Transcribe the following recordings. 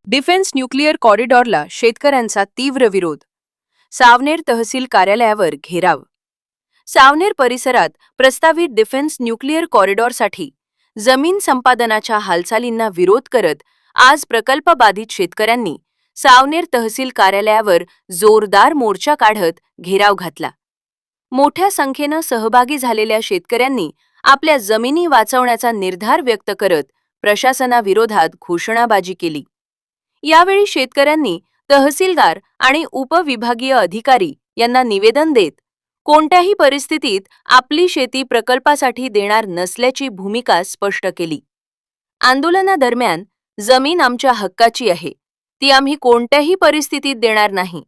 Defence nuclear कॉरिडॉरला शेतकऱ्यांचा तीव्र विरोध. सावनेर तहसील कार्यालयावर घेराव. सावनेर परिसरात प्रस्तावित डिफेन्स न्यूक्लिअर कॉरिडॉरसाठी जमीन संपादनाच्या हालचालींना विरोध करत आज प्रकल्पबाधित शेतकऱ्यांनी सावनेर तहसील कार्यालयावर जोरदार मोर्चा काढत घेराव घातला. मोठ्या संख्येनं सहभागी झालेल्या शेतकऱ्यांनी आपल्या जमिनी वाचवण्याचा निर्धार व्यक्त करत प्रशासनाविरोधात घोषणाबाजी केली. यावेळी शेतकऱ्यांनी तहसीलदार आणि उपविभागीय अधिकारी यांना निवेदन देत कोणत्याही परिस्थितीत आपली शेती प्रकल्पासाठी देणार नसल्याची भूमिका स्पष्ट केली. आंदोलनादरम्यान जमीन आमच्या हक्काची आहे, ती आम्ही कोणत्याही परिस्थितीत देणार नाही,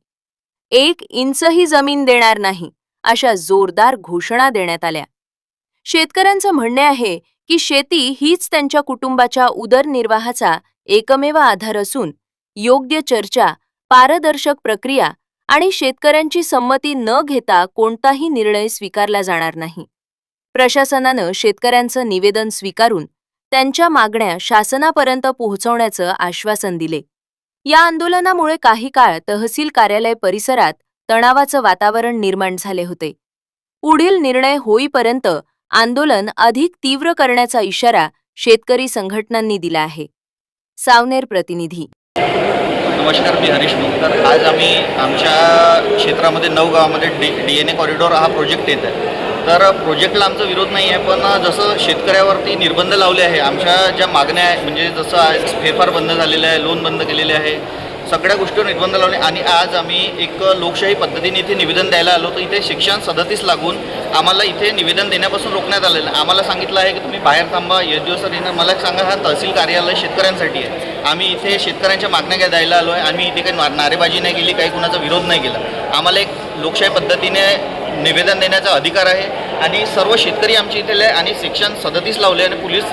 1 इंचही जमीन देणार नाही, अशा जोरदार घोषणा देण्यात आल्या. शेतकऱ्यांचं म्हणणे आहे की शेती हीच त्यांच्या कुटुंबाच्या उदरनिर्वाहाचा एकमेव आधार असून योग्य चर्चा, पारदर्शक प्रक्रिया आणि शेतकऱ्यांची संमती न घेता कोणताही निर्णय स्वीकारला जाणार नाही. प्रशासनानं शेतकऱ्यांचं निवेदन स्वीकारून त्यांच्या मागण्या शासनापर्यंत पोहोचवण्याचं आश्वासन दिले. या आंदोलनामुळे काही काळ तहसील कार्यालय परिसरात तणावाचं वातावरण निर्माण झाले होते. पुढील निर्णय होईपर्यंत आंदोलन अधिक तीव्र करण्याचा इशारा शेतकरी संघटनांनी दिला आहे. सावनेर प्रतिनिधी. नमस्कार, मी हरीश मुंकर. आज आम्ही आमच्या क्षेत्रामध्ये 9 गावामध्ये DNA कॉरिडॉर हा प्रोजेक्ट येत आहे. तर प्रोजेक्टला आमचा विरोध नाही आहे, पण जसं शेतकऱ्यावरती निर्बंध लावले आहे, आमच्या ज्या मागण्या आहे म्हणजे जसं आज फेरफार बंद झालेलं आहे, लोन बंद केलेले आहे, सगळ्या गोष्टीवर निर्बंध लावले आणि आज आम्ही एक लोकशाही पद्धतीने इथे निवेदन द्यायला आलो. तर इथे सेक्शन 37 लागून आम्हाला इथे निवेदन देण्यापासून रोखण्यात आलेलं. आम्हाला सांगितलं आहे की तुम्ही बाहेर थांबा, दिवस येणार. मला सांगा, हा तहसील कार्यालय शेतकऱ्यांसाठी आहे. आम्ही इथे शेतकऱ्यांच्या मागण्या द्यायला आलो आहे. आम्ही इथे काही नारेबाजी नाही केली, काही कुणाचा विरोध नाही केला. आम्हाला एक लोकशाही पद्धतीने निवेदन देण्याचा अधिकार आहे आणि सर्व शेतकरी आमचे इथे आणि सेक्शन 37 लावले आणि पोलीस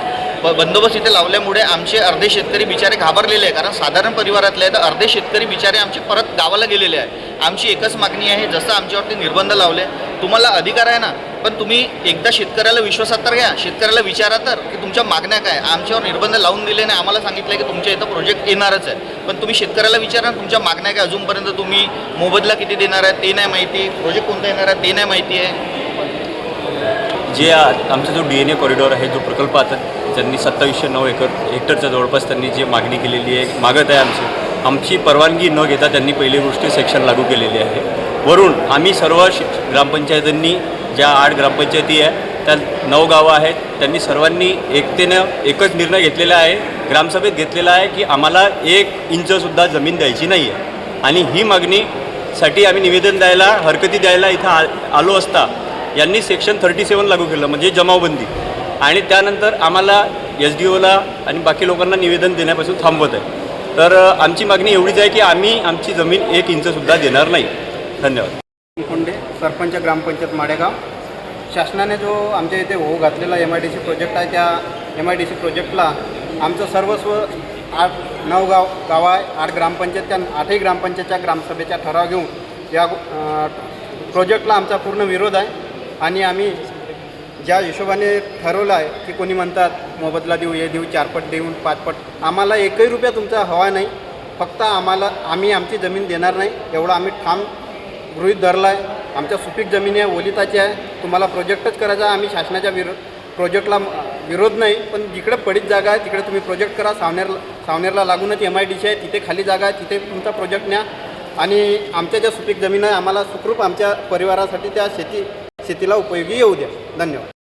बंदोबस्त इथे लावल्यामुळे आमचे अर्धे शेतकरी बिचारे घाबरलेले आहे. कारण साधारण परिवारातले आहे, तर अर्धे शेतकरी बिचारे आमचे परत गावाला गेलेले आहे. आमची एकच मागणी आहे, जसं आमच्यावरती निर्बंध लावले, तुम्हाला अधिकार आहे ना, पण तुम्ही एकदा शेतकऱ्याला विश्वासात तर घ्या, शेतकऱ्याला विचारा तर की तुमच्या मागण्या काय. आमच्यावर निर्बंध लावून दिले नाही, आम्हाला सांगितलं की तुमच्या इथं प्रोजेक्ट येणारच आहे, पण तुम्ही शेतकऱ्याला विचारा तुमच्या मागण्या काय. अजूनपर्यंत तुम्ही मोबदला किती देणार आहे ते नाही माहिती, प्रोजेक्ट कोणता येणार आहे ते नाही माहिती आहे. जे आमचा जो DNA कॉरिडॉर आहे, जो प्रकल्प आता त्यांनी 2709 हेक्टरच्या जवळपास त्यांनी जी मागणी केलेली आहे, मागत आहे आमची परवानगी न घेता त्यांनी पहिली गोष्ट सेक्शन लागू केलेली आहे. वरून आम्ही सर्व ग्रामपंचायतींनी, ज्या 8 ग्रामपंचायती आहे त्या 9 गावं आहेत, त्यांनी सर्वांनी एकतेनं एकच निर्णय घेतलेला आहे, ग्रामसभेत घेतलेला आहे की आम्हाला 1 इंचसुद्धा जमीन द्यायची नाही आहे. आणि ही मागणीसाठी आम्ही निवेदन द्यायला, हरकती द्यायला इथं आलो असता यांनी सेक्शन 37 लागू केलं, म्हणजे जमावबंदी. आणि त्यानंतर आम्हाला SDOला आणि बाकी लोकांना निवेदन देण्यापासून थांबवत आहे. तर आमची मागणी एवढीच आहे की आम्ही आमची जमीन 1 इंचसुद्धा देणार नाही. धन्यवाद. कोंडे, सरपंच ग्रामपंचायत माडेगाव. शासनाने जो आमच्या इथे होऊ घातलेला MIDC प्रोजेक्ट आहे, त्या MIDC प्रोजेक्टला आमचं सर्वस्व 9 गाव आहे, 8 ग्रामपंचायत, त्या 8ही ग्रामपंचायतच्या ग्रामसभेचा ठराव घेऊन या प्रोजेक्टला आमचा पूर्ण विरोध आहे. आणि आम्ही ज्या हिशोबाने ठरवलं आहे की कोणी म्हणतात मोबदला देऊ, हे देऊ, 4 पट देऊन 5 पट, आम्हाला 1ही रुपया तुमचा हवा नाही. फक्त आम्ही आमची जमीन देणार नाही एवढं आम्ही ठाम गृहीत धरलं आहे. आमच्या सुपीक जमिनी आहे, ओलिताची आहे. तुम्हाला प्रोजेक्टच करायचा आहे. आम्ही शासनाच्या प्रोजेक्टला विरोध नाही, पण जिकडे पडीत जागा आहे तिकडे तुम्ही प्रोजेक्ट करा. सावनेरला लागूनच MIDC आहे, तिथे खाली जागा आहे, तिथे तुमचा प्रोजेक्ट न्या. आणि आमच्या ज्या सुपीक जमीन आहे, आम्हाला सुखरूप आमच्या परिवारासाठी त्या शेतीला उपयोगी येऊ द्या. धन्यवाद.